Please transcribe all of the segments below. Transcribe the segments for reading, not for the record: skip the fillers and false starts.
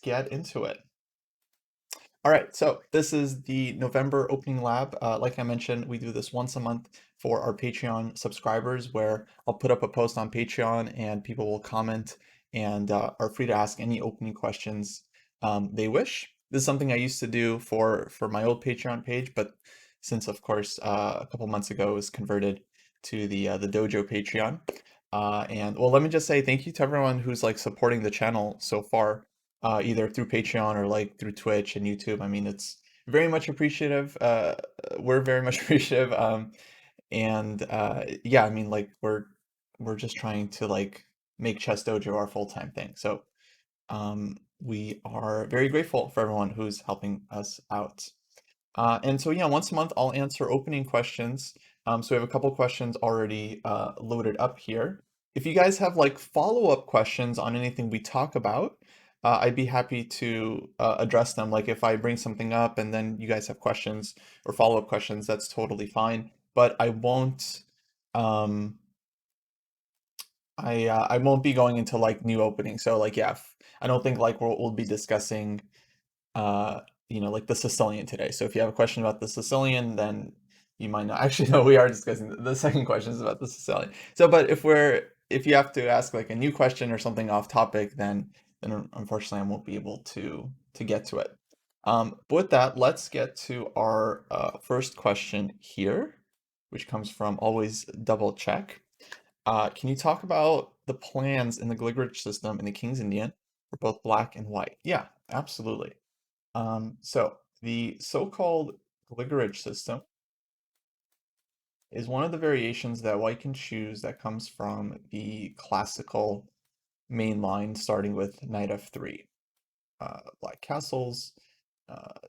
get into it. All right, so this is the November opening lab. Like I mentioned, we do this once a month for our Patreon subscribers, where I'll put up a post on Patreon and people will comment and are free to ask any opening questions they wish. This is something I used to do for my old Patreon page, but since, of course, a couple months ago it was converted to the Dojo Patreon. And well, let me just say thank you to everyone who's like supporting the channel so far, either through Patreon or like through Twitch and YouTube. I mean, it's very much appreciative. We're very much appreciative. And yeah, I mean, like we're just trying to like make ChessDojo our full-time thing. So we are very grateful for everyone who's helping us out. And so yeah, once a month I'll answer opening questions. So we have a couple questions already loaded up here. If you guys have like follow-up questions on anything we talk about, I'd be happy to address them. Like if I bring something up and then you guys have questions or follow-up questions, that's totally fine. But I won't um, I won't be going into like new openings. So like yeah, I don't think like we'll be discussing uh, like the Sicilian today. So if you have a question about the Sicilian, then you might not actually know we are discussing the second question is about the Sicilian. So, but if you have to ask like a new question or something off topic, then unfortunately I won't be able to get to it. But with that, let's get to our first question here, which comes from Always Double Check. Can you talk about the plans in the Grigoric system in the King's Indian for both black and white? Yeah, absolutely. So the so-called Grigoric system is one of the variations that white can choose that comes from the classical main line starting with knight f3. Black castles,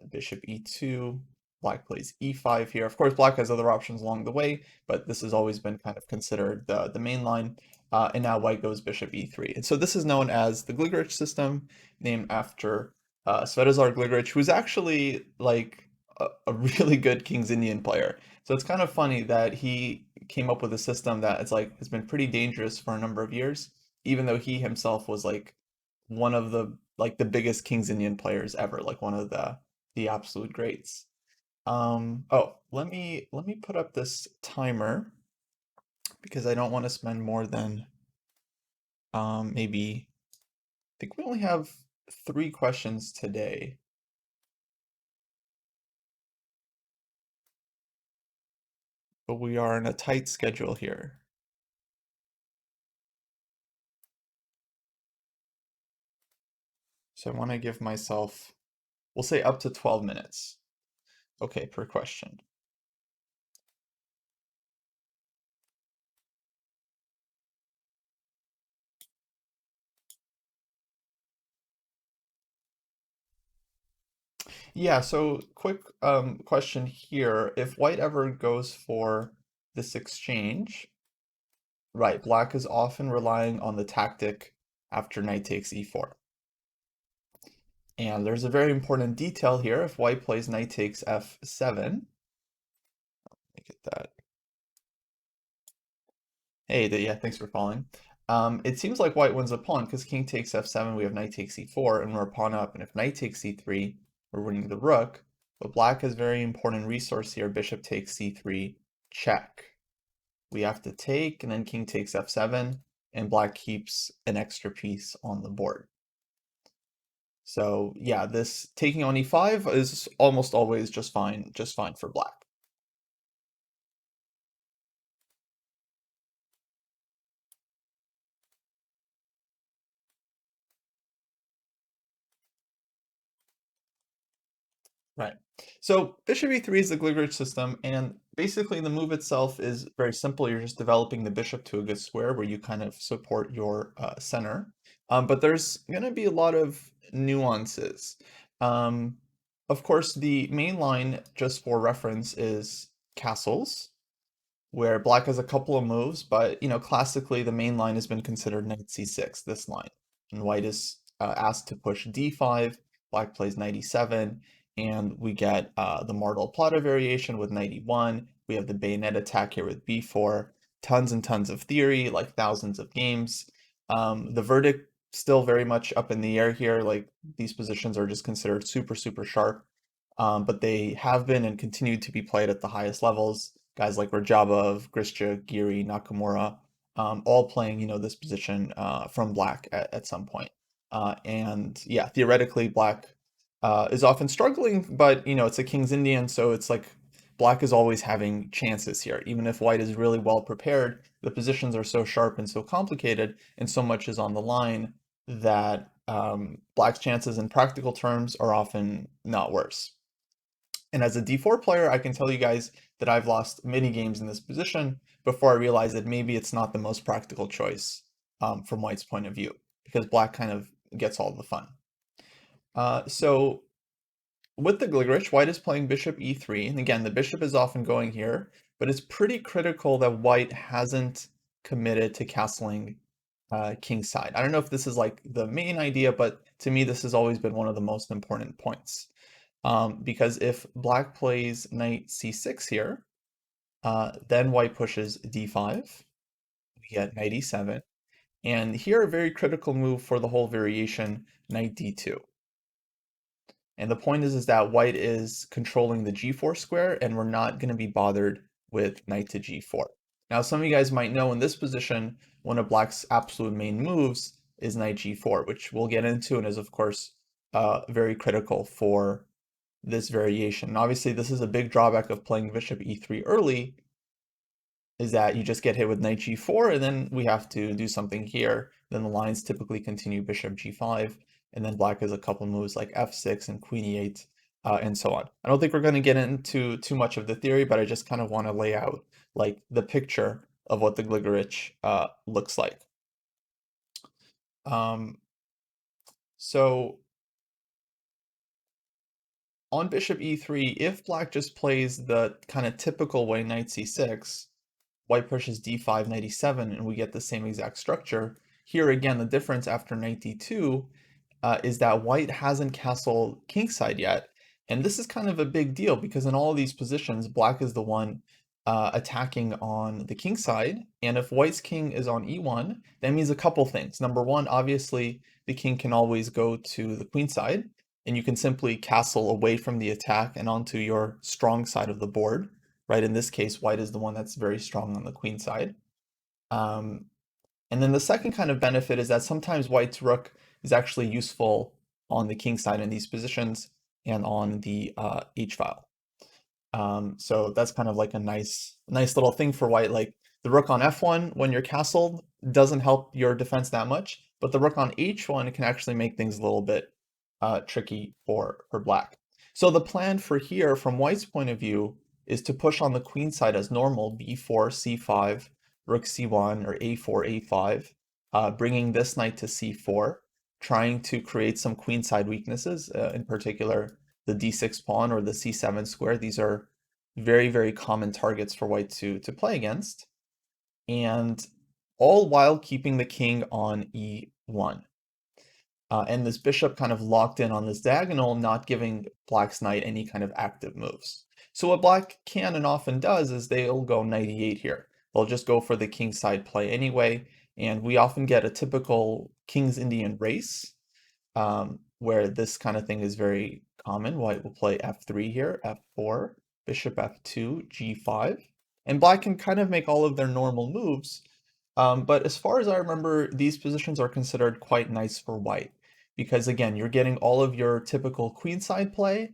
bishop e2, black plays e5 here. Of course, black has other options along the way, but this has always been kind of considered the main line. And now white goes bishop e3. And so this is known as the Grigoric system, named after Svetozar Grigoric, who's actually like a really good King's Indian player. So it's kind of funny that he came up with a system that it's like has been pretty dangerous for a number of years, even though he himself was like one of the biggest King's Indian players ever, like one of the absolute greats. Oh, let me put up this timer because I don't want to spend more than maybe I think we only have 3 questions today. But we are in a tight schedule here. So I want to give myself, we'll say up to 12 minutes. Okay, per question. Yeah, so quick question here. If white ever goes for this exchange, right, black is often relying on the tactic after knight takes e4. And there's a very important detail here. If white plays knight takes f7, make it that. Hey, yeah, thanks for following. It seems like white wins a pawn because king takes f7, we have knight takes e4, and we're a pawn up. And if knight takes c3, we're winning the rook. But black has very important resource here. Bishop takes c3, check. We have to take, and then king takes f7, and black keeps an extra piece on the board. So yeah, this taking on e5 is almost always just fine for black. Right. So bishop e3 is the Grigoric system, and basically the move itself is very simple. You're just developing the bishop to a good square where you kind of support your center. But there's going to be a lot of nuances. Um, of course, the main line, just for reference, is castles, where black has a couple of moves, but classically the main line has been considered knight c6, this line. And white is asked to push d5, black plays knight e7, and we get the Mar del Plata variation with knight e1. We have the bayonet attack here with b4. Tons and tons of theory, like thousands of games. The verdict still very much up in the air here. Like these positions are just considered super, super sharp. But they have been and continue to be played at the highest levels. Guys like Rajabov, Grishcha, Giri, Nakamura, all playing, this position from black at some point. And yeah, theoretically, black is often struggling, but it's a King's Indian, so it's like black is always having chances here. Even if white is really well prepared, the positions are so sharp and so complicated, and so much is on the line that black's chances in practical terms are often not worse. And as a D4 player, I can tell you guys that I've lost many games in this position before I realized that maybe it's not the most practical choice from white's point of view, because black kind of gets all the fun. So with the Grigoric, white is playing bishop e3, and again, the bishop is often going here, but it's pretty critical that white hasn't committed to castling kingside. I don't know if this is like the main idea, but to me, this has always been one of the most important points. Because if black plays knight c6 here, then white pushes d5, we get knight e7, and here a very critical move for the whole variation, knight d2. And the point is that white is controlling the g4 square, and we're not going to be bothered with knight to g4. Now, some of you guys might know in this position, one of black's absolute main moves is knight g4, which we'll get into and is, of course, very critical for this variation. And obviously, this is a big drawback of playing bishop e3 early, is that you just get hit with knight g4, and then we have to do something here. Then the lines typically continue bishop g5, and then black has a couple moves like f6 and queen e8, and so on. I don't think we're going to get into too much of the theory, but I just kind of want to lay out like the picture of what the Grigoric looks like. So on bishop e3, if black just plays the kind of typical way, knight c6, white pushes d5, knight e7, and we get the same exact structure. Here again, the difference after knight d2 is that white hasn't castled kingside yet. And this is kind of a big deal because in all of these positions, black is the one attacking on the king side. And if white's king is on e1, that means a couple things. Number one, obviously, the king can always go to the queen side, and you can simply castle away from the attack and onto your strong side of the board. Right? In this case, white is the one that's very strong on the queen side. And then the second kind of benefit is that sometimes white's rook is actually useful on the king side in these positions and on the h-file. So that's kind of like a nice little thing for white. Like the rook on f1 when you're castled doesn't help your defense that much, but the rook on h1 can actually make things a little bit tricky for black. So the plan for here, from white's point of view, is to push on the queen side as normal, b4, c5, rook c1, or a4, a5, bringing this knight to c4, trying to create some queenside weaknesses, in particular the d6 pawn or the c7 square. These are very, very common targets for white to play against, and all while keeping the king on e1. And this bishop kind of locked in on this diagonal, not giving black's knight any kind of active moves. So what black can and often does is they'll go knight e8 here. They'll just go for the kingside play anyway, and we often get a typical King's Indian race, where this kind of thing is very common. White will play f3 here, f4, bishop f2, g5, and black can kind of make all of their normal moves. But as far as I remember, these positions are considered quite nice for white, because again, you're getting all of your typical queenside play,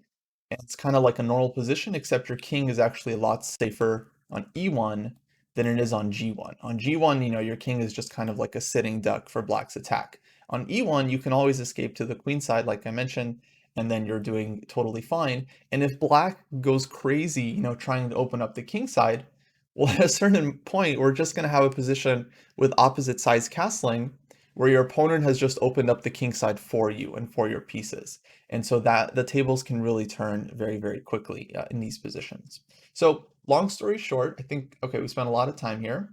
and it's kind of like a normal position, except your king is actually a lot safer on e1 than it is on g1. On g1, your king is just kind of like a sitting duck for black's attack. On e1, you can always escape to the queen side, like I mentioned, and then you're doing totally fine. And if black goes crazy, trying to open up the king side, well, at a certain point, we're just going to have a position with opposite sides castling where your opponent has just opened up the king side for you and for your pieces. And so that the tables can really turn very, very quickly in these positions. So long story short, I think, okay, we spent a lot of time here.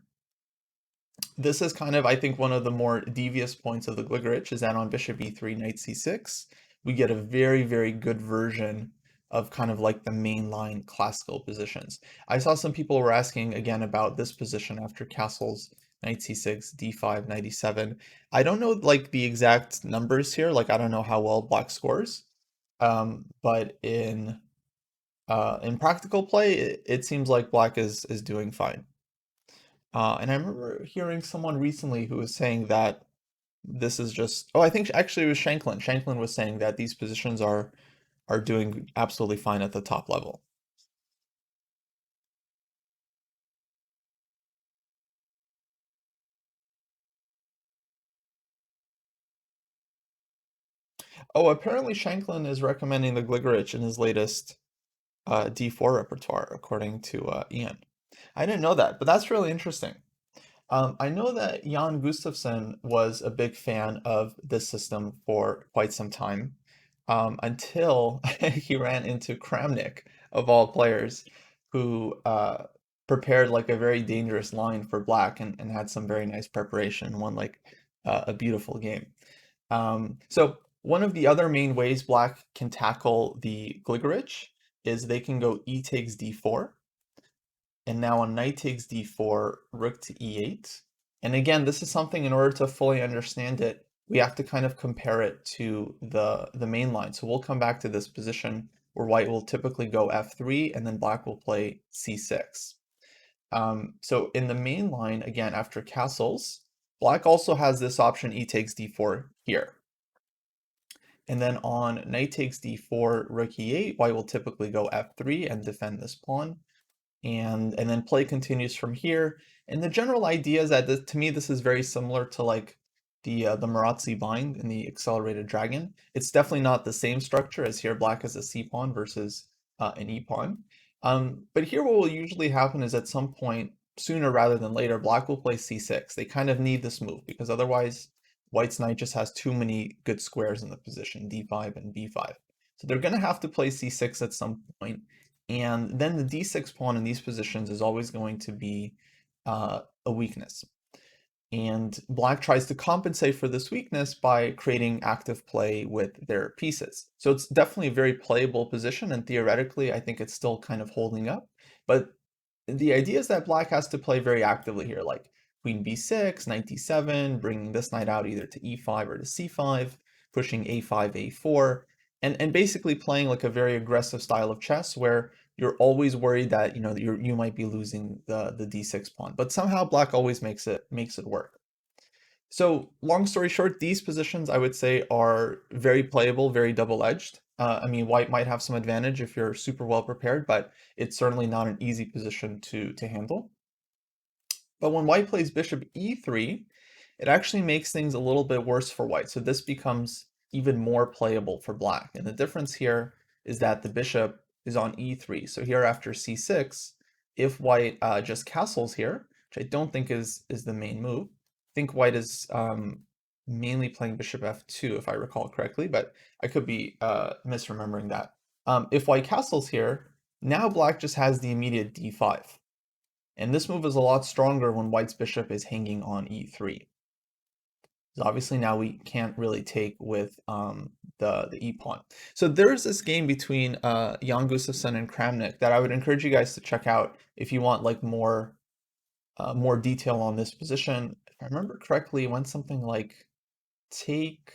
This is kind of, I think, one of the more devious points of the Grigoric is that on bishop e3, knight c6, we get a very, very good version of kind of like the mainline classical positions. I saw some people were asking again about this position after castles knight c6, d5, knight e7. I don't know like the exact numbers here, like I don't know how well black scores. But in practical play, it seems like black is doing fine. And I remember hearing someone recently who was saying that this is just, oh, I think actually it was Shanklin. Shanklin was saying that these positions are doing absolutely fine at the top level. Oh, apparently Shanklin is recommending the Grigoric in his latest D4 repertoire, according to Ian. I didn't know that, but that's really interesting. I know that Jan Gustafsson was a big fan of this system for quite some time, until he ran into Kramnik, of all players, who prepared like a very dangerous line for black and had some very nice preparation and won like a beautiful game. So one of the other main ways black can tackle the Gligorich is they can go e takes d4, and now on knight takes d4, rook to e8. And again, this is something, in order to fully understand it, we have to kind of compare it to the main line. So we'll come back to this position where white will typically go f3 and then black will play c6. So in the main line, again, after castles, black also has this option e takes d4 here. And then on knight takes d4, rook e8, white will typically go f3 and defend this pawn. And then play continues from here. And the general idea is that to me this is very similar to like the Marazzi bind in the Accelerated Dragon. It's definitely not the same structure, as here black has a c pawn versus an e pawn. But here what will usually happen is at some point, sooner rather than later, black will play c6. They kind of need this move because otherwise white's knight just has too many good squares in the position, d5 and b5. So they're going to have to play c6 at some point. And then the d6 pawn in these positions is always going to be a weakness. And black tries to compensate for this weakness by creating active play with their pieces. So it's definitely a very playable position, and theoretically, I think it's still kind of holding up. But the idea is that black has to play very actively here, like queen b6, knight d7, bringing this knight out either to e5 or to c5, pushing a5, a4, and basically playing like a very aggressive style of chess where you're always worried that you might be losing the d6 pawn, but somehow black always makes it work. So long story short, these positions I would say are very playable, very double-edged. I mean, white might have some advantage if you're super well prepared, but it's certainly not an easy position to handle. But when white plays bishop e3, it actually makes things a little bit worse for white. So this becomes even more playable for black. And the difference here is that the bishop is on e3. So here after c6, if white just castles here, which I don't think is the main move, I think white is mainly playing bishop f2 if I recall correctly, but I could be misremembering that. If white castles here, now black just has the immediate d5. And this move is a lot stronger when white's bishop is hanging on e3. So obviously now we can't really take with the e pawn. So there's this game between Jan Gustafsson and Kramnik that I would encourage you guys to check out if you want like more detail on this position. If I remember correctly, it went something like take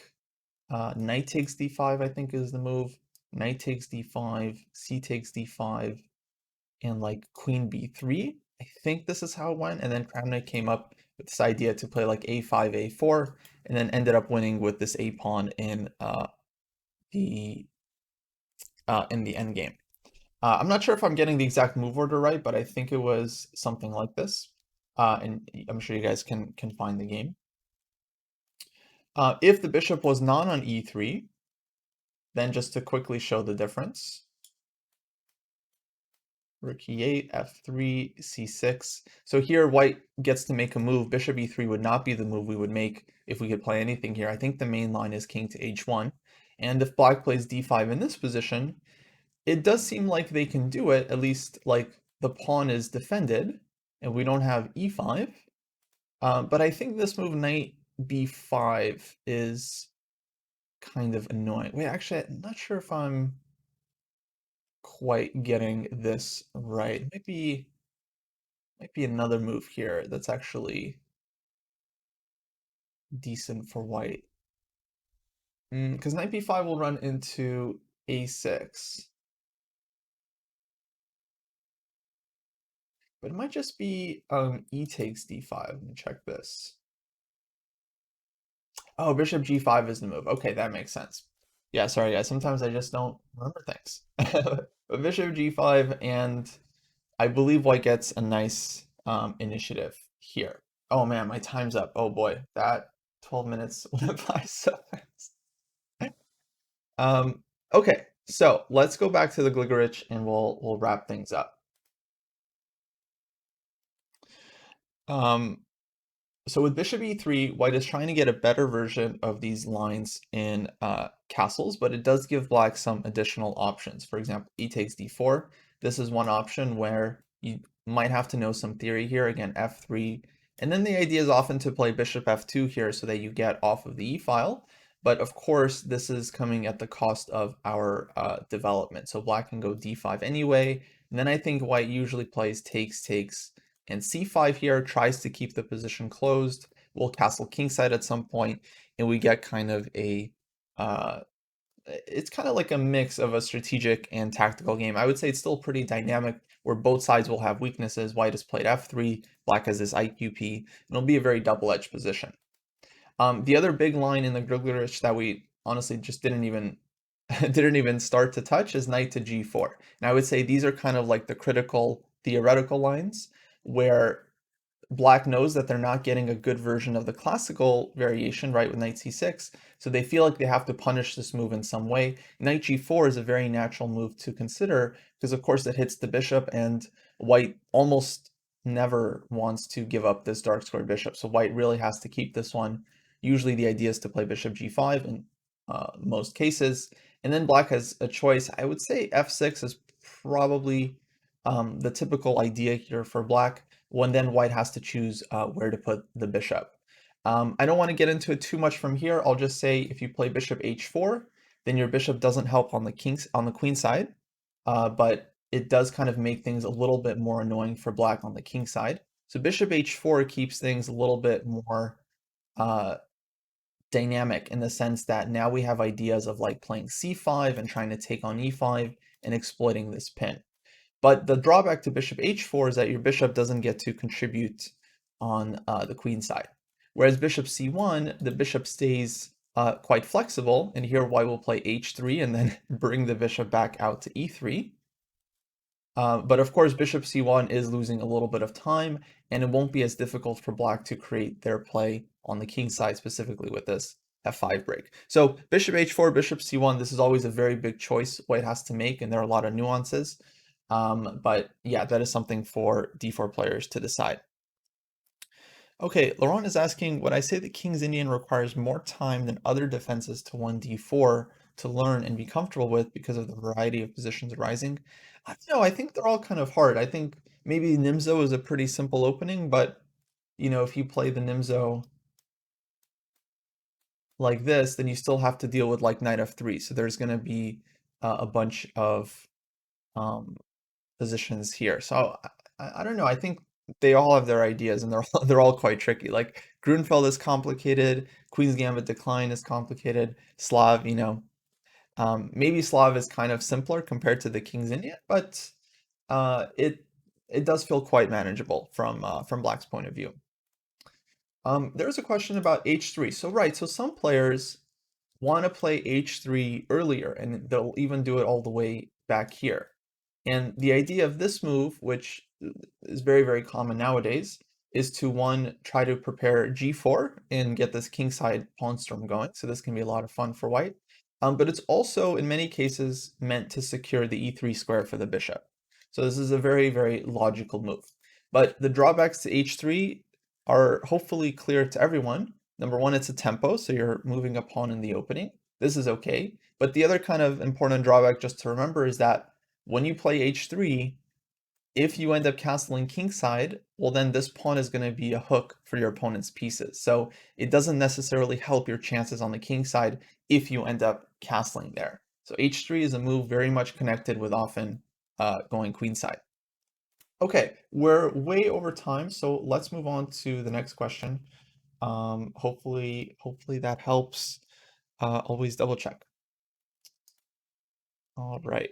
knight takes d5, I think is the move. Knight takes d5, c takes d5, and like queen b3. I think this is how it went. And then Kramnik came up with this idea to play like a5, a4, and then ended up winning with this a pawn the in the endgame. I'm not sure if I'm getting the exact move order right, but I think it was something like this. And I'm sure you guys can find the game. If the bishop was not on e3, then just to quickly show the difference, rook e8, f3, c6. So here white gets to make a move. Bishop e3 would not be the move we would make if we could play anything here. I think the main line is king to h1. And if black plays d5 in this position, it does seem like they can do it, at least like the pawn is defended and we don't have e5. But I think this move knight b5 is kind of annoying. Wait, actually, I'm not sure if I'm quite getting this right. Might be another move here that's actually decent for white? Because knight b5 will run into a6. But it might just be e takes d5. Let me check this. Oh, bishop g5 is the move. Okay, that makes sense. Yeah, sorry guys, sometimes I just don't remember things. But bishop g5, and I believe white gets a nice initiative here. Oh man, my time's up. Oh boy, that 12 minutes went by so fast. Um, okay, so let's go back to the Grigoric and we'll wrap things up. Um, So with bishop e3, white is trying to get a better version of these lines in castles, but it does give black some additional options. For example, e takes d4. This is one option where you might have to know some theory here. Again, f3. And then the idea is often to play bishop f2 here so that you get off of the e-file. But of course, this is coming at the cost of our development. So black can go d5 anyway. And then I think white usually plays takes, and c5 here tries to keep the position closed. We'll castle kingside at some point, and we get kind of a, it's kind of like a mix of a strategic and tactical game. I would say it's still pretty dynamic, where both sides will have weaknesses. White has played f3, black has this IQP, and it'll be a very double-edged position. The other big line in the Grigoric that we honestly just didn't even start to touch is knight to g4. And I would say these are kind of like the critical theoretical lines where black knows that they're not getting a good version of the classical variation, right, with knight c6, so they feel like they have to punish this move in some way. Knight g4 is a very natural move to consider because, of course, it hits the bishop, and white almost never wants to give up this dark square bishop, so white really has to keep this one. Usually the idea is to play bishop g5 in most cases, and then black has a choice. I would say f6 is probably the typical idea here for black, when then white has to choose where to put the bishop. I don't want to get into it too much from here. I'll just say if you play bishop h4, then your bishop doesn't help on the queen side, but it does kind of make things a little bit more annoying for black on the king side. So bishop h4 keeps things a little bit more uh, dynamic in the sense that now we have ideas of like playing c5 and trying to take on e5 and exploiting this pin. But the drawback to bishop h4 is that your bishop doesn't get to contribute on the queen side. Whereas bishop c1, the bishop stays quite flexible, and here white will play h3 and then bring the bishop back out to e3. But of course, bishop c1 is losing a little bit of time, and it won't be as difficult for black to create their play on the king side, specifically with this f5 break. So bishop h4, bishop c1, this is always a very big choice white has to make, and there are a lot of nuances. But yeah, that is something for d4 players to decide. Okay, Laurent is asking, would I say that King's Indian requires more time than other defenses to 1d4 to learn and be comfortable with because of the variety of positions arising? I don't know, I think they're all kind of hard. I think maybe Nimzo is a pretty simple opening, but if you play the Nimzo like this, then you still have to deal with like knight f3. So there's going to be a bunch of um, positions here. So I don't know. I think they all have their ideas, and they're all quite tricky. Like Grunfeld is complicated, Queen's Gambit Decline is complicated, Slav, maybe Slav is kind of simpler compared to the King's Indian, but it does feel quite manageable from Black's point of view. There's a question about h3. So right, so some players want to play h3 earlier, and they'll even do it all the way back here. And the idea of this move, which is very, very common nowadays, is to try to prepare g4 and get this kingside pawn storm going. So this can be a lot of fun for white. But it's also, in many cases, meant to secure the e3 square for the bishop. So this is a very, very logical move. But the drawbacks to h3 are hopefully clear to everyone. Number one, it's a tempo, so you're moving a pawn in the opening. This is okay. But the other kind of important drawback just to remember is that when you play h3, if you end up castling kingside, well then this pawn is going to be a hook for your opponent's pieces. So it doesn't necessarily help your chances on the king side if you end up castling there. So h3 is a move very much connected with often going queenside. Okay, we're way over time, so let's move on to the next question. Hopefully that helps. Always double check. All right.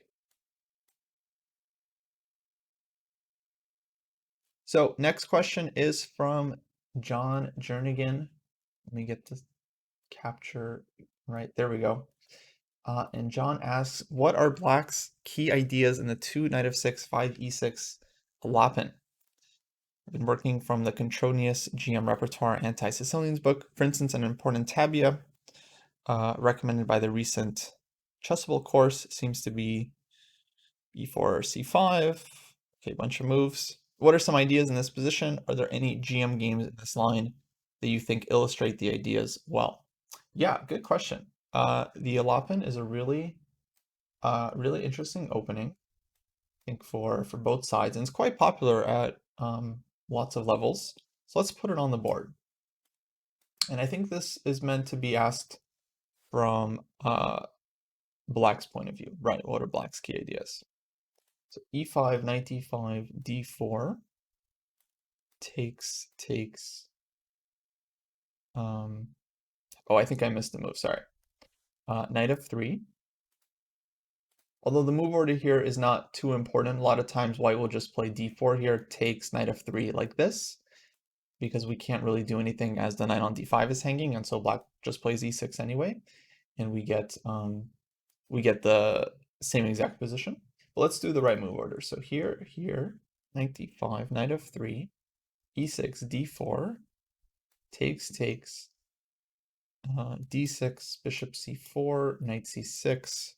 So next question is from John Jernigan. Let me get this capture right. There we go. And John asks, what are Black's key ideas in the 2 knight of 6, 5 e6 Alapin? I've been working from the Contronius GM Repertoire Anti-Sicilians book. For instance, an important tabia recommended by the recent Chessable course seems to be b4, c5. Okay, bunch of moves. What are some ideas in this position? Are there any GM games in this line that you think illustrate the ideas well? Yeah, good question. The Alapin is a really interesting opening, I think, for both sides, and it's quite popular at lots of levels. So let's put it on the board. And I think this is meant to be asked from Black's point of view. Right, what are Black's key ideas? So e5, knight d5, d4, takes, oh, I think I missed the move, sorry. Knight f3. Although the move order here is not too important, a lot of times white will just play d4 here, takes knight f3 like this, because we can't really do anything as the knight on d5 is hanging, and so black just plays e6 anyway, and we get the same exact position. But let's do the right move order. So here, knight d5, knight f3, e6, d4, takes, d6, bishop c4, knight c6,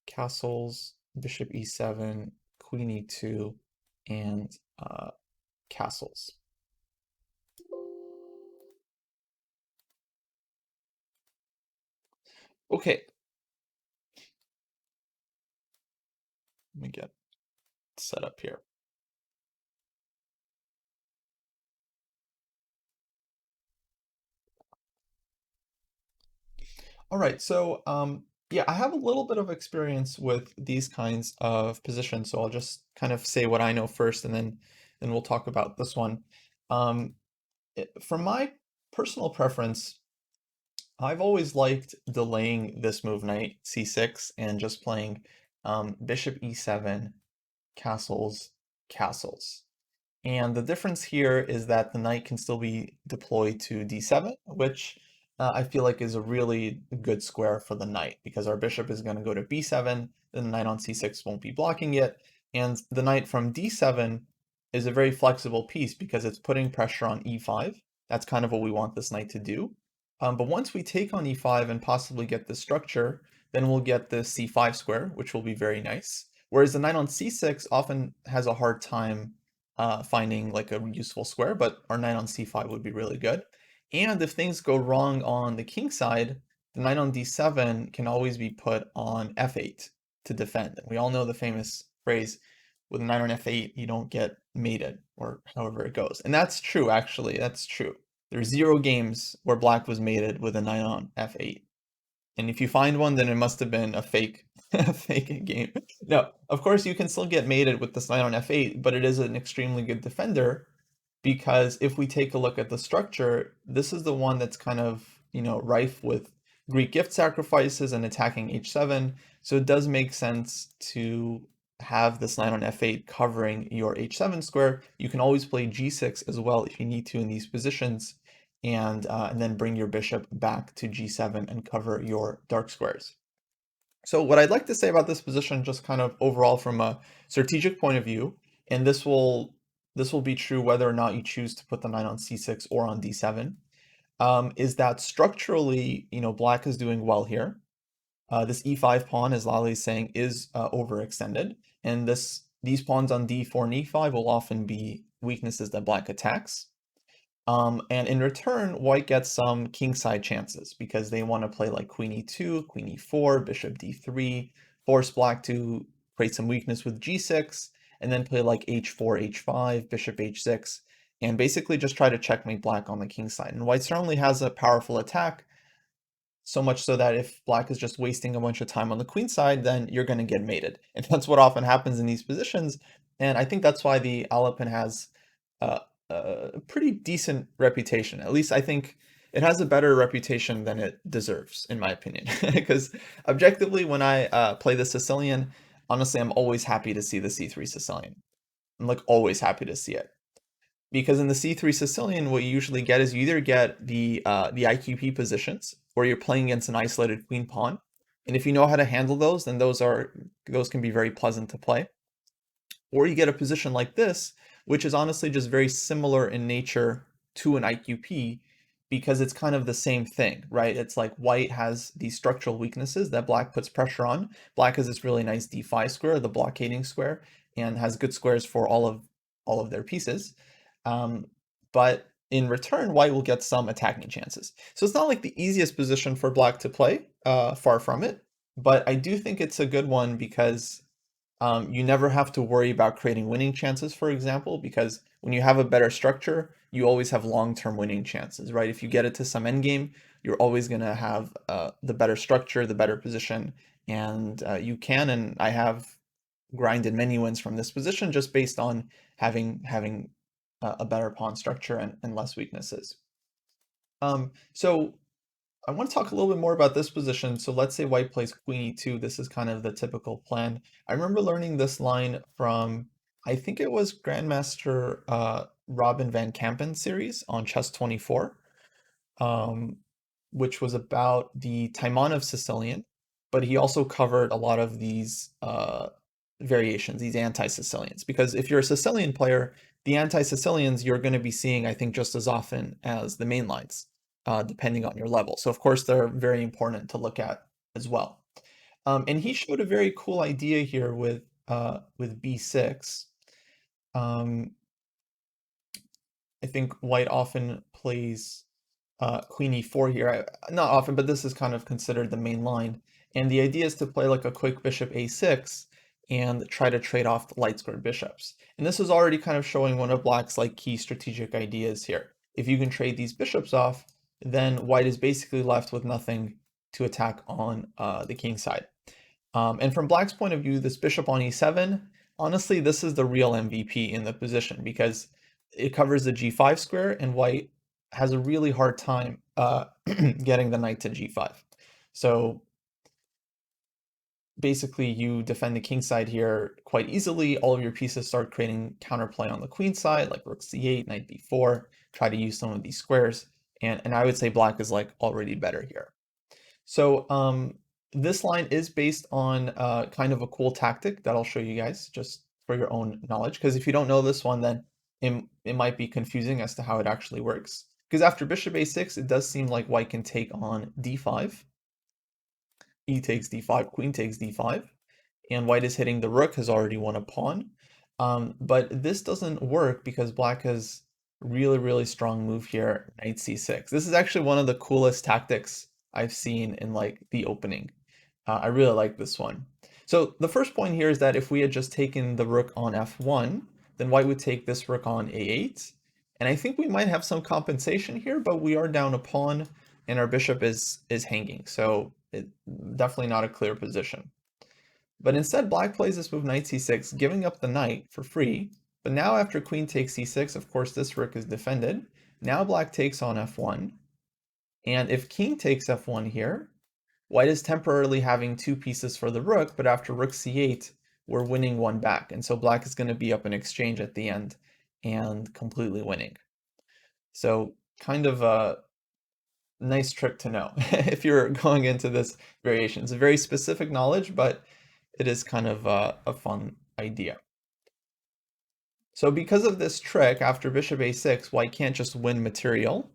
castles, bishop e7, queen e2, and castles. Okay. Let me get set up here. All right, so yeah, I have a little bit of experience with these kinds of positions, so I'll just kind of say what I know first, and then we'll talk about this one. From my personal preference, I've always liked delaying this move, knight c6, and just playing bishop e7, castles, castles. And the difference here is that the knight can still be deployed to d7, which I feel like is a really good square for the knight, because our bishop is going to go to b7, then the knight on c6 won't be blocking it, and the knight from d7 is a very flexible piece because it's putting pressure on e5. That's kind of what we want this knight to do. But once we take on e5 and possibly get this structure, then we'll get the c5 square, which will be very nice. Whereas the knight on c6 often has a hard time finding like a useful square, but our knight on c5 would be really good. And if things go wrong on the king side, the knight on d7 can always be put on f8 to defend. And we all know the famous phrase, with a knight on f8, you don't get mated, or however it goes. And that's true, actually, that's true. There's 0 games where black was mated with a knight on f8. And if you find one, then it must have been a fake fake game. No, of course you can still get mated with this knight on f8, but it is an extremely good defender, because if we take a look at the structure, this is the one that's kind of, rife with Greek gift sacrifices and attacking h7. So it does make sense to have this knight on f8 covering your h7 square. You can always play g6 as well if you need to in these positions, and then bring your bishop back to g7 and cover your dark squares. So what I'd like to say about this position, just kind of overall from a strategic point of view, and this will be true whether or not you choose to put the knight on c6 or on d7, is that structurally, black is doing well here. This e5 pawn, as Lally is saying, is overextended, and these pawns on d4 and e5 will often be weaknesses that black attacks. And in return, white gets some kingside chances because they want to play like queen e2, queen e4, bishop d3, force black to create some weakness with g6, and then play like h4, h5, bishop h6, and basically just try to checkmate black on the king side. And white certainly has a powerful attack, so much so that if black is just wasting a bunch of time on the queen side, then you're going to get mated. And that's what often happens in these positions. And I think that's why the Alapin has a pretty decent reputation. At least I think it has a better reputation than it deserves, in my opinion. Because objectively, when I play the Sicilian, honestly, I'm always happy to see the C3 Sicilian. I'm like always happy to see it. Because in the C3 Sicilian, what you usually get is you either get the IQP positions, where you're playing against an isolated queen pawn, and if you know how to handle those, then those can be very pleasant to play. Or you get a position like this, which is honestly just very similar in nature to an IQP because it's kind of the same thing, right? It's like white has these structural weaknesses that black puts pressure on. Black has this really nice d5 square, the blockading square, and has good squares for all of their pieces. But in return, white will get some attacking chances. So it's not like the easiest position for black to play, far from it. But I do think it's a good one because you never have to worry about creating winning chances, for example, because when you have a better structure, you always have long-term winning chances, right? If you get it to some endgame, you're always going to have the better structure, the better position, and you can, and I have grinded many wins from this position just based on having a better pawn structure and less weaknesses. So I want to talk a little bit more about this position. So let's say white plays queen e2. This is kind of the typical plan. I remember learning this line from, I think it was Grandmaster Robin van Kampen series on Chess24, um, which was about the Taimanov Sicilian, but he also covered a lot of these variations, these anti-Sicilians. Because if you're a Sicilian player, the anti-Sicilians you're going to be seeing, I think, just as often as the main lines, depending on your level. So of course they're very important to look at as well. And he showed a very cool idea here with b6. I think white often plays queen e4 here. Not often, but this is kind of considered the main line. And the idea is to play like a quick bishop a6 and try to trade off the light squared bishops. And this is already kind of showing one of black's like key strategic ideas here. If you can trade these bishops off, then white is basically left with nothing to attack on the king side. And from black's point of view, this bishop on e7, honestly, this is the real MVP in the position because it covers the g5 square and white has a really hard time getting the knight to g5. So basically you defend the king side here quite easily. All of your pieces start creating counterplay on the queen side, like rook c8, knight b4, try to use some of these squares. And I would say black is like already better here. So this line is based on kind of a cool tactic that I'll show you guys just for your own knowledge. Because if you don't know this one, then it might be confusing as to how it actually works. Because after bishop a6, it does seem like white can take on d5. E takes d5, queen takes d5. And white is hitting the rook, has already won a pawn. But this doesn't work because black has really strong move here, knight c6. This is actually one of the coolest tactics I've seen in like the opening. I really like this one. So the first point here is that if we had just taken the rook on f1, then white would take this rook on a8. And I think we might have some compensation here, but we are down a pawn and our bishop is hanging. So definitely not a clear position. But instead, black plays this move knight c6, giving up the knight for free. But now after queen takes c6, of course, this rook is defended. Now black takes on f1. And if king takes f1 here, white is temporarily having two pieces for the rook, but after rook c8, we're winning one back. And so black is going to be up in exchange at the end and completely winning. So kind of a nice trick to know if you're going into this variation. It's a very specific knowledge, but it is kind of a fun idea. So because of this trick, after bishop a6, white can't just win material.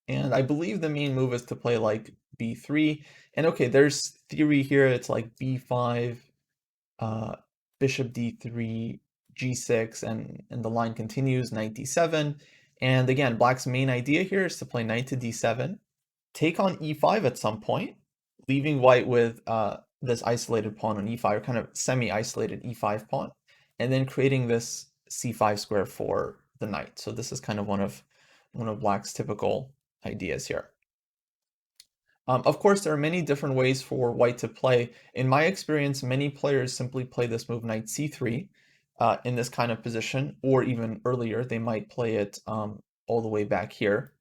And I believe the main move is to play like b3. And okay, there's theory here. It's like b5, bishop d3, g6, and the line continues, knight d7. And again, black's main idea here is to play knight to d7, take on e5 at some point, leaving white with this isolated pawn on e5, or kind of semi-isolated e5 pawn, and then creating this c5 square for the knight. So this is kind of one of black's typical ideas here. Of course, there are many different ways for white to play. In my experience, many players simply play this move knight c3, in this kind of position, or even earlier, they might play it all the way back here.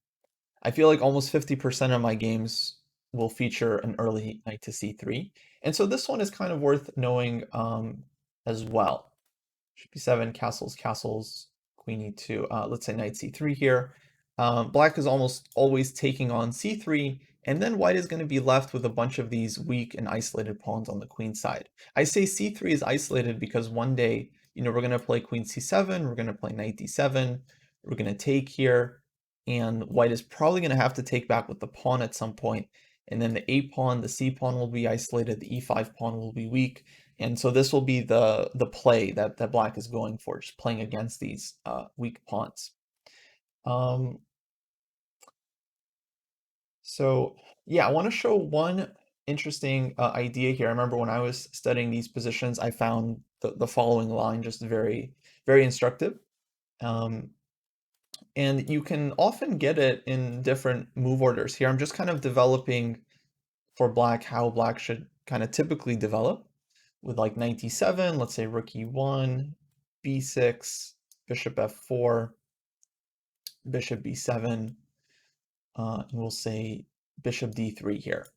I feel like almost 50% of my games will feature an early knight to c3. And so this one is kind of worth knowing as well. Should be 7 castles, castles, queen e2. Let's say knight c3 here. Black is almost always taking on c3, and then white is going to be left with a bunch of these weak and isolated pawns on the queen side. I say c3 is isolated because one day, we're going to play queen c7, we're going to play knight d7, we're going to take here, and white is probably going to have to take back with the pawn at some point, and then the a pawn, the c pawn will be isolated, the e5 pawn will be weak, and so this will be the play that black is going for, just playing against these weak pawns. So yeah, I want to show one interesting idea here. I remember when I was studying these positions, I found the following line just very, very instructive. And you can often get it in different move orders. Here I'm just kind of developing for black how black should kind of typically develop with like knight d7, let's say rook e1, b6, bishop f4, bishop b7, and we'll say bishop d3 here.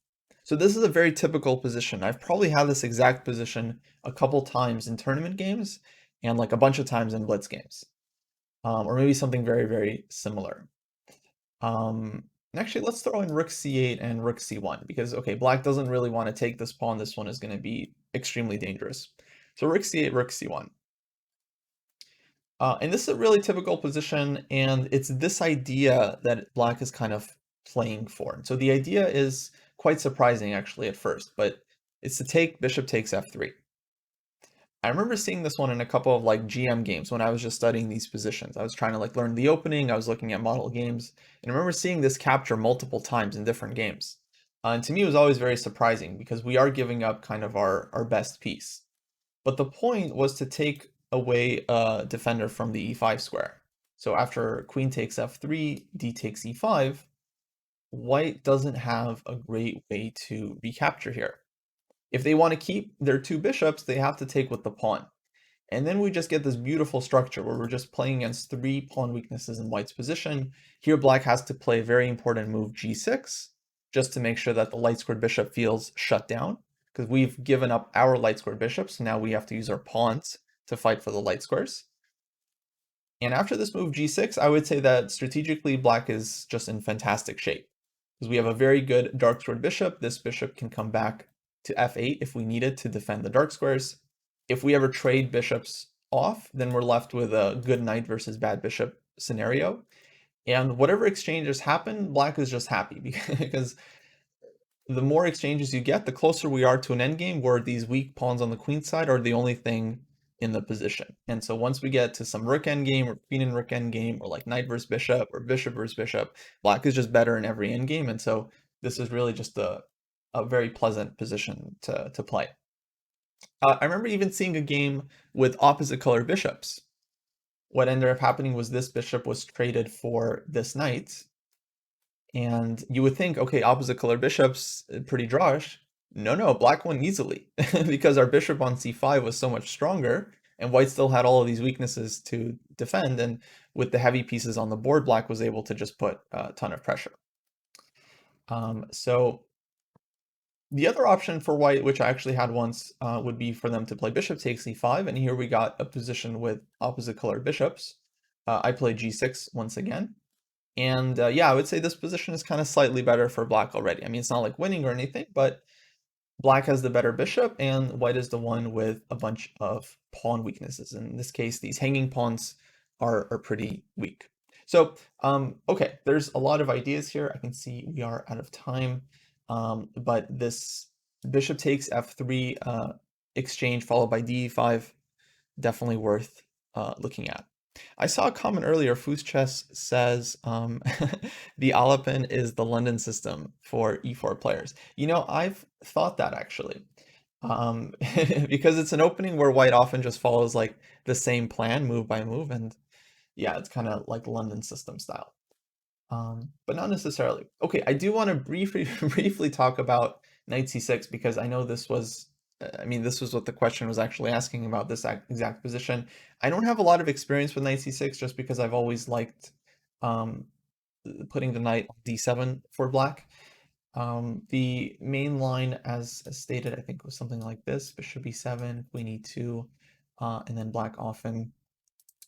So this is a very typical position. I've probably had this exact position a couple times in tournament games and like a bunch of times in blitz games, or maybe something very, very similar. And actually, let's throw in rook c8 and rook c1 because, okay, black doesn't really want to take this pawn. This one is going to be extremely dangerous. So rook c8, rook c1. And this is a really typical position, and it's this idea that black is kind of playing for. So the idea is quite surprising actually at first, but it's to take bishop takes f3. I remember seeing this one in a couple of like GM games when I was just studying these positions. I was trying to like learn the opening, I was looking at model games, and I remember seeing this capture multiple times in different games. And to me it was always very surprising because we are giving up kind of our best piece. But the point was to take away a defender from the e5 square. So after queen takes f3, d takes e5, white doesn't have a great way to recapture here. If they want to keep their two bishops, they have to take with the pawn. And then we just get this beautiful structure where we're just playing against 3 pawn weaknesses in white's position. Here black has to play a very important move g6, just to make sure that the light squared bishop feels shut down, because we've given up our light squared bishops, so now we have to use our pawns to fight for the light squares. And after this move g6, I would say that strategically black is just in fantastic shape, because we have a very good dark squared bishop. This bishop can come back to f8 if we need it to defend the dark squares. If we ever trade bishops off, then we're left with a good knight versus bad bishop scenario. And whatever exchanges happen, black is just happy because the more exchanges you get, the closer we are to an endgame where these weak pawns on the queen side are the only thing in the position. And so once we get to some rook endgame or queen and rook endgame or like knight versus bishop or bishop versus bishop, black is just better in every endgame. And so this is really just a very pleasant position to play. I remember even seeing a game with opposite color bishops. What ended up happening was this bishop was traded for this knight. And you would think, okay, opposite color bishops, pretty drawish. No, black won easily because our bishop on c5 was so much stronger and white still had all of these weaknesses to defend. And with the heavy pieces on the board, black was able to just put a ton of pressure. So the other option for white, which I actually had once, would be for them to play bishop takes e5, and here we got a position with opposite colored bishops. I played g6 once again, and yeah, I would say this position is kind of slightly better for black already. I mean, it's not like winning or anything, but black has the better bishop, and white is the one with a bunch of pawn weaknesses. In this case, these hanging pawns are pretty weak. So, okay, there's a lot of ideas here. I can see we are out of time. But this bishop takes f3 exchange followed by d5, definitely worth looking at. I saw a comment earlier, Foos Chess says the Alapin is the London system for e4 players. I've thought that actually, because it's an opening where white often just follows like the same plan move by move, and yeah, it's kind of like London system style. But not necessarily. Okay, I do want to briefly talk about knight c6 because I know this was I mean, this was what the question was actually asking about this exact position. I don't have a lot of experience with knight c6 just because I've always liked um, putting the knight on d7 for black. The main line, as stated, I think was something like this: bishop e7, queen e2, and then black often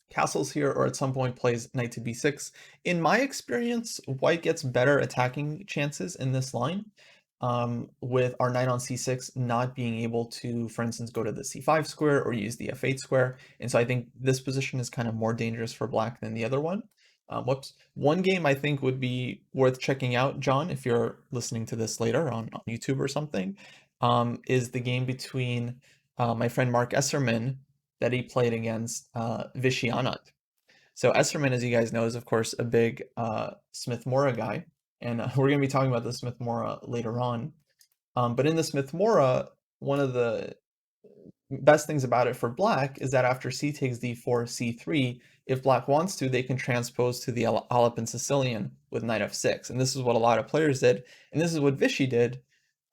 castles here, or at some point plays knight to b6. In my experience, white gets better attacking chances in this line, with our knight on c6 not being able to, for instance, go to the c5 square or use the f8 square. And so I think this position is kind of more dangerous for black than the other one. Whoops. One game I think would be worth checking out, John, if you're listening to this later on YouTube or something, is the game between my friend Mark Esserman that he played against Vishy Anand. So Esserman, as you guys know, is of course a big Smith-Morra guy, and we're going to be talking about the Smith-Morra later on. But in the Smith-Morra, one of the best things about it for black is that after c takes d4, c3, if black wants to, they can transpose to the Alapin Sicilian with knight f6, and this is what a lot of players did, and this is what Vishy did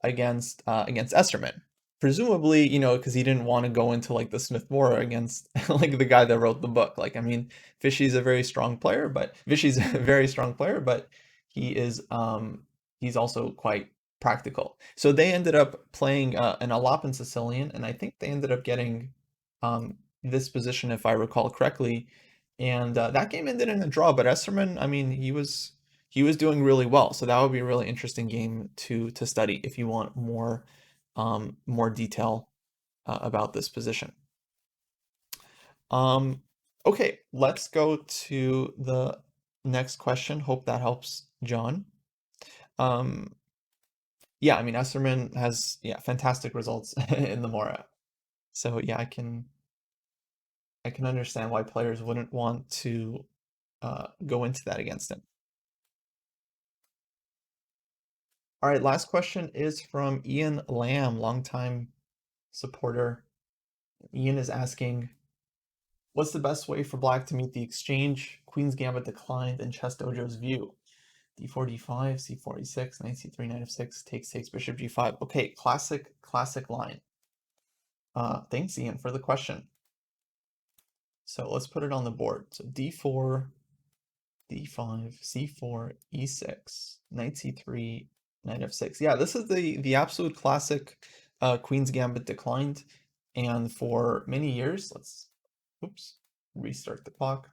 against Esserman. Presumably, you know, because he didn't want to go into like the Smith-Morra against like the guy that wrote the book. Like, I mean, Vishy's a very strong player, but Vishy's a very strong player, but he is he's also quite practical. So they ended up playing an Alapin Sicilian, and I think they ended up getting this position, if I recall correctly. And that game ended in a draw, but Esserman, I mean, he was doing really well. So that would be a really interesting game to study if you want more detail about this position. Okay, let's go to the next question. Hope that helps, John. Yeah, I mean, Esserman has, yeah, fantastic results in the Morra. So yeah, I can understand why players wouldn't want to go into that against him. All right, last question is from Ian Lamb, longtime supporter. Ian is asking, what's the best way for black to meet the exchange? Queen's Gambit declined in ChessDojo's view. d4, d5, c4, e6, knight c3, knight f6, takes, bishop g5. Okay, classic line. Thanks, Ian, for the question. So let's put it on the board. So d4, d5, c4, e6, knight c3, knight f6. Yeah, this is the absolute classic Queen's Gambit declined. And for many years, let's, oops, restart the clock.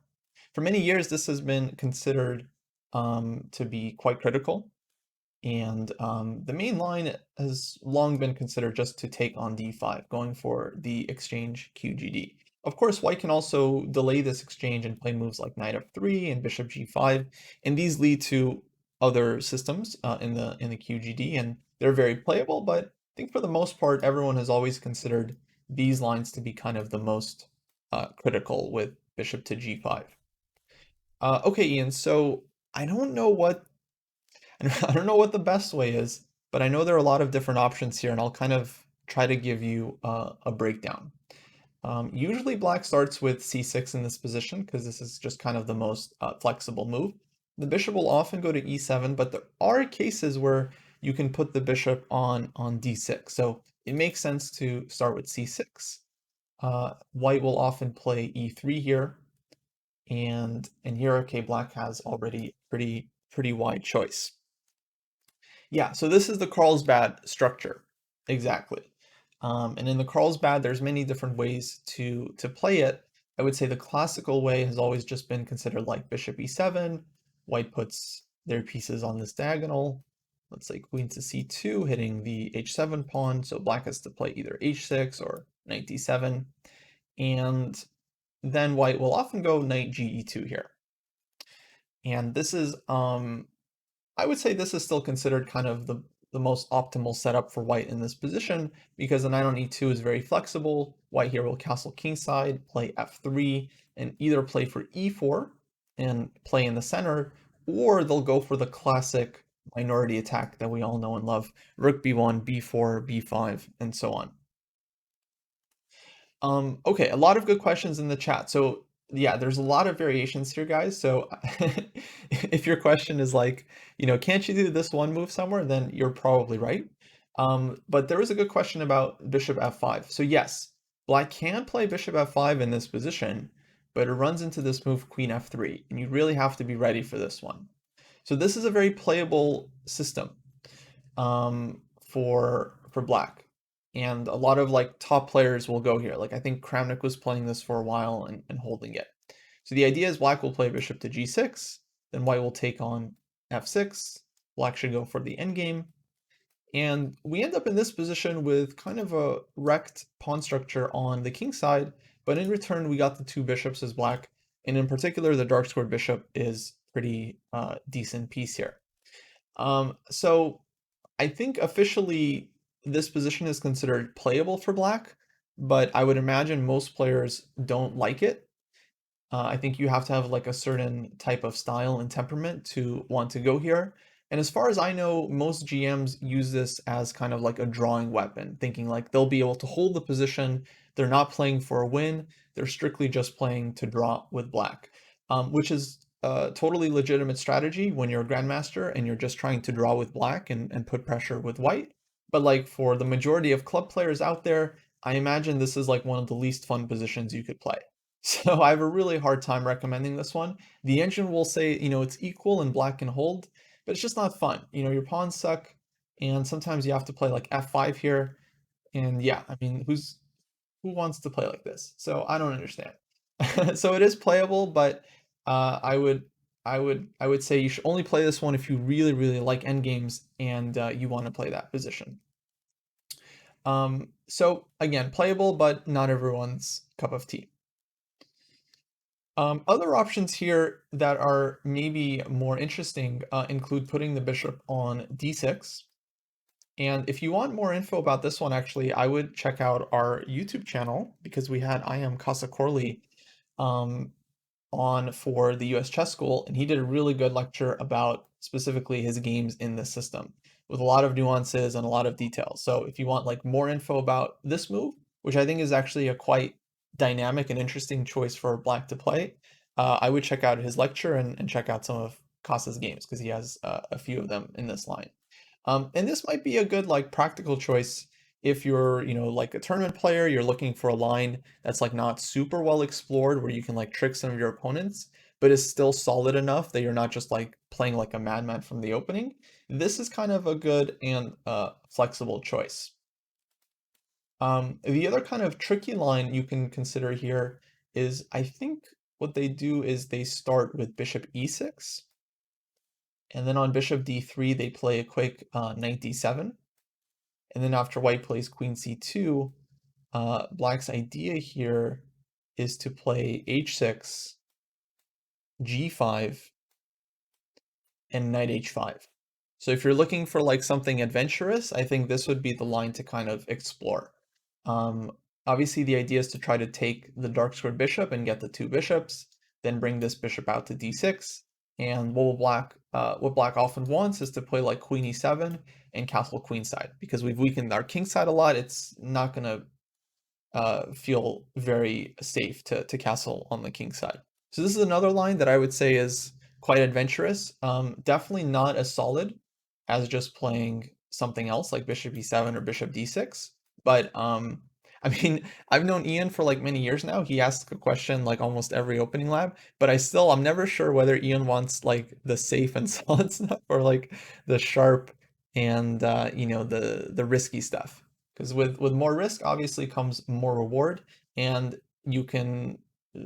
For many years, this has been considered to be quite critical. And the main line has long been considered just to take on d5, going for the exchange QGD. Of course, white can also delay this exchange and play moves like knight f3 and bishop g5, and these lead to other systems in the QGD, and they're very playable, but I think for the most part, everyone has always considered these lines to be kind of the most critical with bishop to g5. Okay, Ian, so I don't know what I don't know what the best way is, but I know there are a lot of different options here, and I'll kind of try to give you a breakdown. Usually black starts with c6 in this position because this is just kind of the most flexible move. The bishop will often go to e7, but there are cases where you can put the bishop on d6. So it makes sense to start with c6. White will often play e3 here, and here, okay, black has already pretty wide choice. Yeah, so this is the Carlsbad structure, exactly. And in the Carlsbad, there's many different ways to play it. I would say the classical way has always just been considered like bishop e7. White puts their pieces on this diagonal. Let's say queen to c2, hitting the h7 pawn. So black has to play either h6 or knight d7. And then white will often go knight ge2 here. And this is I would say this is still considered kind of the most optimal setup for white in this position because the knight on e2 is very flexible. White here will castle kingside, play f3, and either play for e4 and play in the center, or they'll go for the classic minority attack that we all know and love, rook b1, b4, b5, and so on. Okay, a lot of good questions in the chat. So yeah, there's a lot of variations here, guys. So if your question is like, you know, can't you do this one move somewhere? Then you're probably right. But there was a good question about bishop f5. So yes, black can play bishop f5 in this position, but it runs into this move queen f3, and you really have to be ready for this one. So this is a very playable system for black. And a lot of like top players will go here. Like I think Kramnik was playing this for a while and holding it. So the idea is black will play bishop to g6, then white will take on f6. Black should go for the endgame. And we end up in this position with kind of a wrecked pawn structure on the king side, but in return we got the two bishops as black, and in particular the dark squared bishop is pretty decent piece here. So I think officially this position is considered playable for black, but I would imagine most players don't like it. I think you have to have like a certain type of style and temperament to want to go here. And as far as I know, most GMs use this as kind of like a drawing weapon, thinking like they'll be able to hold the position. They're not playing for a win. They're strictly just playing to draw with black, which is a totally legitimate strategy when you're a grandmaster and you're just trying to draw with black and put pressure with white. But like for the majority of club players out there, I imagine this is like one of the least fun positions you could play. So I have a really hard time recommending this one. The engine will say, it's equal and black can hold, but it's just not fun. Your pawns suck, and sometimes you have to play like f5 here. And yeah, I mean, who wants to play like this? So I don't understand. So it is playable, but I would say you should only play this one if you really, really like endgames and you want to play that position. So again, playable, but not everyone's cup of tea. Other options here that are maybe more interesting include putting the bishop on d6. And if you want more info about this one, actually, I would check out our YouTube channel because we had I am Casa Corley um, on for the US Chess School, and he did a really good lecture about specifically his games in this system with a lot of nuances and a lot of details. So if you want like more info about this move, which I think is actually a quite dynamic and interesting choice for black to play, I would check out his lecture and check out some of Casa's games because he has a few of them in this line. And this might be a good like practical choice if you're, like a tournament player, you're looking for a line that's like not super well explored where you can like trick some of your opponents, but is still solid enough that you're not just like playing like a madman from the opening. This is kind of a good and flexible choice. The other kind of tricky line you can consider here is I think what they do is they start with bishop e6, and then on bishop d3 they play a quick knight d7, and then after white plays queen c2, black's idea here is to play h6, g5, and knight h5. So if you're looking for like something adventurous, I think this would be the line to kind of explore. Um, Obviously the idea is to try to take the dark squared bishop and get the two bishops, then bring this bishop out to d6. And what black often wants is to play like queen e7 and castle queenside, because we've weakened our king side a lot. It's not gonna feel very safe to castle on the king side. So this is another line that I would say is quite adventurous. Definitely not as solid as just playing something else like bishop e7 or bishop d6. But I mean, I've known Ian for like many years now. He asks a question like almost every opening lab, but I'm never sure whether Ian wants like the safe and solid stuff or like the sharp and the risky stuff. Because with more risk, obviously comes more reward, and you can uh,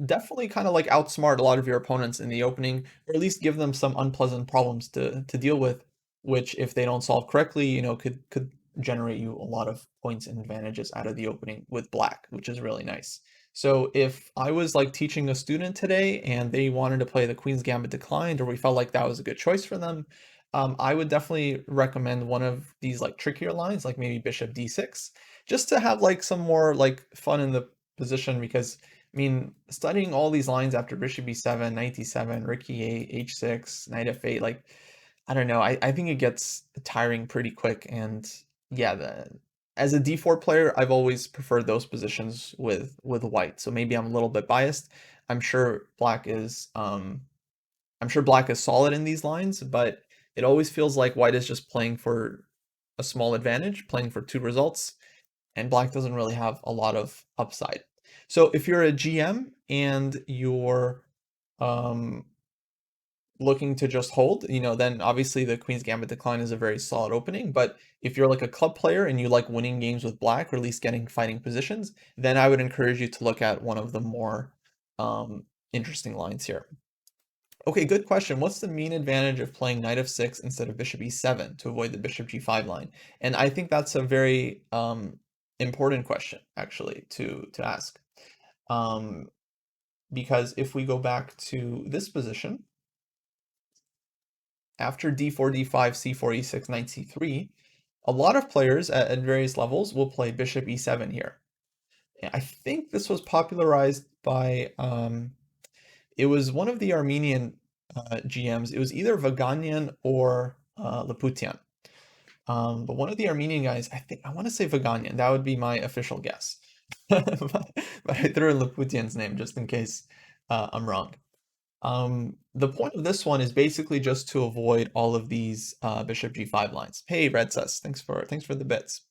definitely kind of like outsmart a lot of your opponents in the opening, or at least give them some unpleasant problems to deal with, which if they don't solve correctly, could generate you a lot of points and advantages out of the opening with black, which is really nice. So if I was like teaching a student today and they wanted to play the Queen's Gambit Declined, or we felt like that was a good choice for them, I would definitely recommend one of these like trickier lines, like maybe bishop d6, just to have like some more like fun in the position. Because I mean, studying all these lines after bishop e7, knight d7, rook e8, h6, knight f8, like I don't know, I think it gets tiring pretty quick. And yeah, as a d4 player, I've always preferred those positions with white. So maybe I'm a little bit biased. I'm sure black is I'm sure black is solid in these lines, but it always feels like white is just playing for a small advantage playing for 2 results, and black doesn't really have a lot of upside. So if you're a GM and you're um, looking to just hold, then obviously the Queen's Gambit Decline is a very solid opening. But if you're like a club player and you like winning games with black, or at least getting fighting positions, then I would encourage you to look at one of the more interesting lines here. Okay, good question. What's the main advantage of playing knight f6 instead of bishop e7 to avoid the bishop g5 line? And I think that's a very important question, actually, to ask. Because if we go back to this position, after d4, d5, c4, e6, knight c3, a lot of players at various levels will play bishop e7 here. I think this was popularized by, it was one of the Armenian GMs. It was either Vaganian or Laputian. But one of the Armenian guys, I want to say Vaganian. That would be my official guess. but I threw in Laputian's name just in case I'm wrong. The point of this one is basically just to avoid all of these bishop g5 lines. Hey, Redsus, thanks for the bits.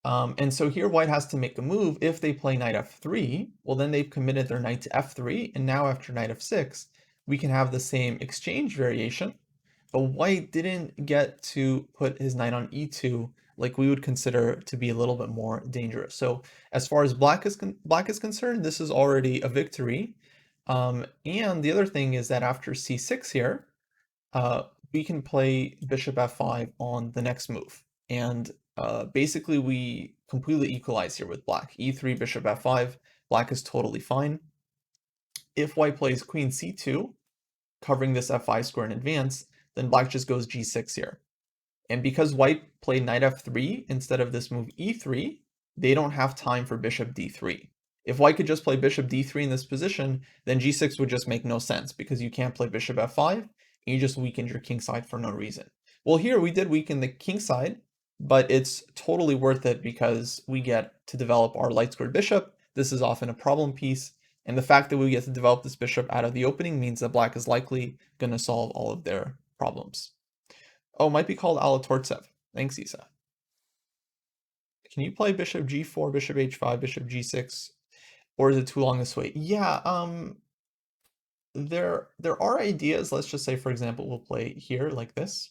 And so here white has to make a move. If they play knight f3, well then they've committed their knight to f3, and now after knight f6, we can have the same exchange variation, but white didn't get to put his knight on e2 like we would consider to be a little bit more dangerous. So as far as black is concerned, this is already a victory. And the other thing is that after c6 here, we can play bishop f5 on the next move. And basically we completely equalize here with black. e3, bishop f5, black is totally fine. If white plays queen c2, covering this f5 square in advance, then black just goes g6 here. And because white played knight f3 instead of this move e3, they don't have time for bishop d3. If white could just play bishop d3 in this position, then g6 would just make no sense, because you can't play bishop f5, and you just weakened your king side for no reason. Well, here we did weaken the king side, but it's totally worth it because we get to develop our light squared bishop. This is often a problem piece, and the fact that we get to develop this bishop out of the opening means that black is likely going to solve all of their problems. Oh, might be called Alatortsev. Thanks, Isa. Can you play bishop g4, bishop h5, bishop g6, or is it too long this way? Yeah, there are ideas. Let's just say, for example, we'll play here like this.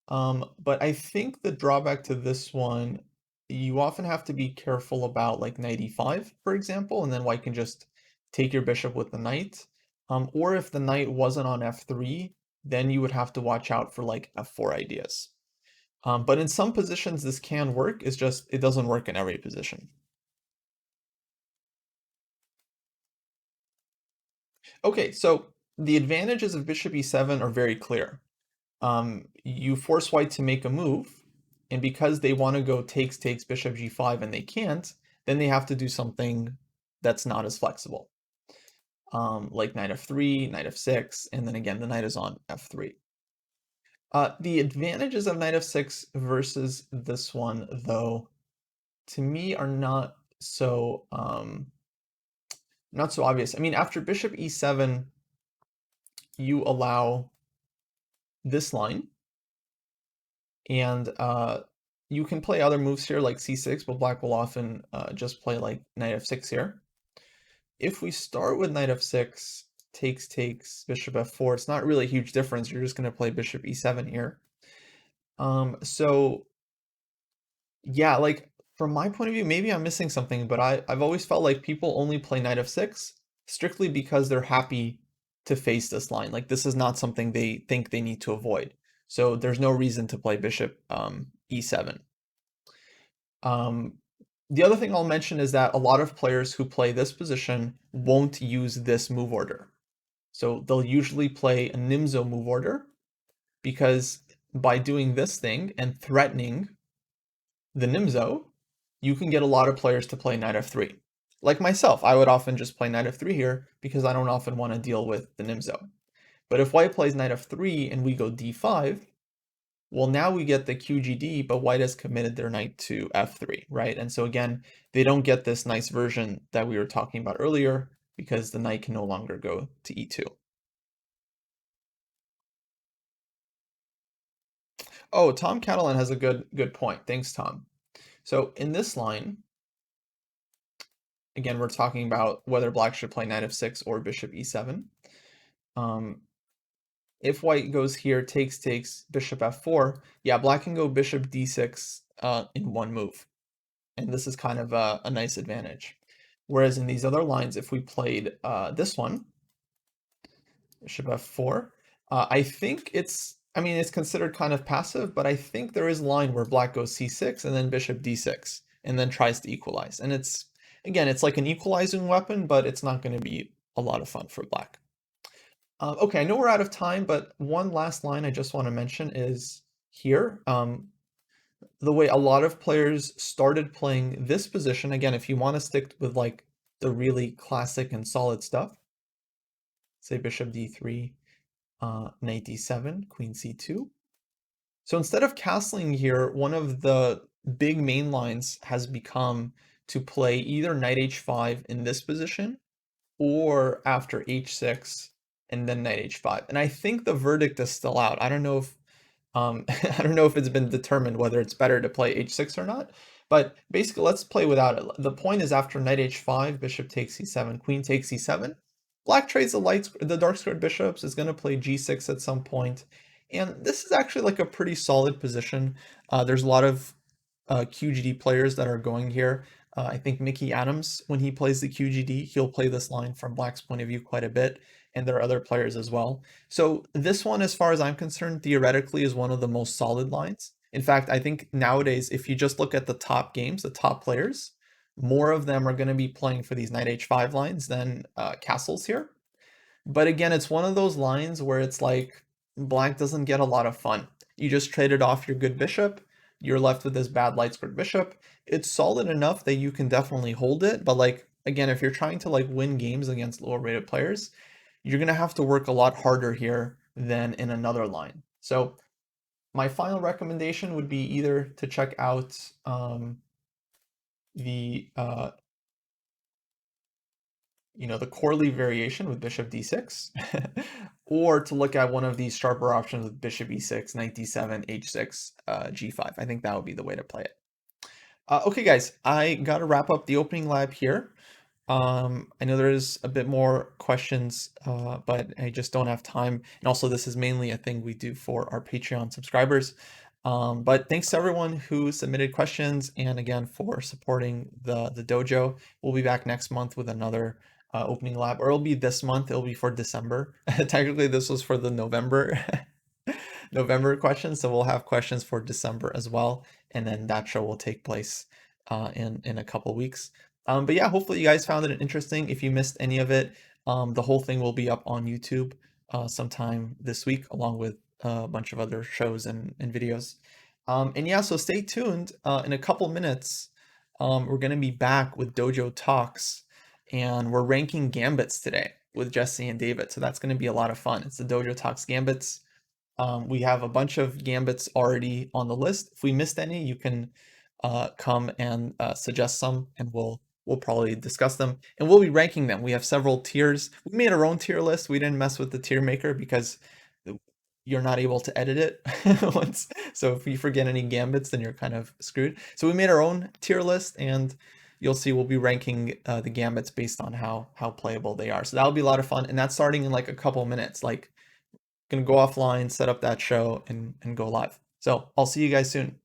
But I think the drawback to this one, you often have to be careful about like knight e5, for example, and then white can just take your bishop with the knight. Or if the knight wasn't on f3, then you would have to watch out for like f4 ideas. But in some positions this can work, it's just it doesn't work in every position. Okay, so the advantages of bishop e7 are very clear. You force white to make a move, and because they want to go takes bishop g5 and they can't, then they have to do something that's not as flexible. Like knight f3, knight f6, and then again the knight is on f3. The advantages of knight f6 versus this one, though, to me are not so obvious. I mean, after bishop e7, you allow this line, and you can play other moves here like c6, but black will often just play like knight f6 here. If we start with knight f6, takes, bishop f4, it's not really a huge difference. You're just going to play bishop e7 here. So yeah, like from my point of view, maybe I'm missing something, but I've always felt like people only play knight f6 strictly because they're happy to face this line. Like this is not something they think they need to avoid. So there's no reason to play bishop e7. The other thing I'll mention is that a lot of players who play this position won't use this move order. So they'll usually play a Nimzo move order, because by doing this thing and threatening the Nimzo, you can get a lot of players to play knight f3. Like myself, I would often just play knight f3 here because I don't often want to deal with the Nimzo. But if white plays knight f3 and we go d5, well, now we get the QGD, but white has committed their knight to f3, right? And so again, they don't get this nice version that we were talking about earlier because the knight can no longer go to e2. Oh, Tom Catalan has a good point. Thanks, Tom. So in this line, again, we're talking about whether black should play knight f6 or bishop e7. Um, if white goes here, takes, bishop f4, yeah, black can go bishop d6 in one move. And this is kind of a nice advantage. Whereas in these other lines, if we played this one, bishop f4, I think I mean, it's considered kind of passive, but I think there is a line where black goes c6 and then bishop d6 and then tries to equalize. And again, it's like an equalizing weapon, but it's not going to be a lot of fun for black. Okay, I know we're out of time, but one last line I just want to mention is here. The way a lot of players started playing this position, again, if you want to stick with like the really classic and solid stuff, say bishop d3, knight d7, queen c2. So instead of castling here, one of the big main lines has become to play either knight h5 in this position or after h6 and then knight h5. And I think the verdict is still out. I don't know if I don't know if it's been determined whether it's better to play h6 or not, but basically let's play without it. The point is after knight h5, bishop takes c7, queen takes e7. Black trades the dark squared bishops, is going to play g6 at some point, and this is actually like a pretty solid position. There's a lot of QGD players that are going here. I think Mickey Adams, when he plays the QGD, he'll play this line from Black's point of view quite a bit, and there are other players as well. So this one, as far as I'm concerned, theoretically is one of the most solid lines. In fact, I think nowadays, if you just look at the top games, the top players, more of them are going to be playing for these knight h5 lines than castles here. But again, it's one of those lines where it's like black doesn't get a lot of fun. You just traded off your good bishop, you're left with this bad light squared bishop. It's solid enough that you can definitely hold it, but like again, if you're trying to like win games against lower rated players, you're gonna have to work a lot harder here than in another line. So my final recommendation would be either to check out the the Corley variation with bishop d6, or to look at one of these sharper options with bishop e6, knight d7, h6, g5. I think that would be the way to play it. Okay, guys, I got to wrap up the opening lab here. I know there's a bit more questions, but I just don't have time. And also, this is mainly a thing we do for our Patreon subscribers. But thanks to everyone who submitted questions, and again for supporting the dojo. We'll be back next month with another opening lab, or it'll be this month. It'll be for December. Technically, this was for the November November questions, so we'll have questions for December as well, and then that show will take place in a couple weeks. But yeah, hopefully you guys found it interesting. If you missed any of it, the whole thing will be up on YouTube sometime this week, along with a bunch of other shows and videos. And yeah, so stay tuned. In a couple minutes, we're going to be back with Dojo Talks, and we're ranking gambits today with Jesse and David. So that's going to be a lot of fun. It's the Dojo Talks Gambits. We have a bunch of gambits already on the list. If we missed any, you can come and suggest some, and we'll probably discuss them, and we'll be ranking them. We have several tiers. We made our own tier list. We didn't mess with the tier maker because you're not able to edit it once. So if you forget any gambits, then you're kind of screwed. So we made our own tier list, and you'll see we'll be ranking the gambits based on how playable they are. So that'll be a lot of fun, and that's starting in like a couple minutes. Like, gonna go offline, set up that show, and go live. So I'll see you guys soon.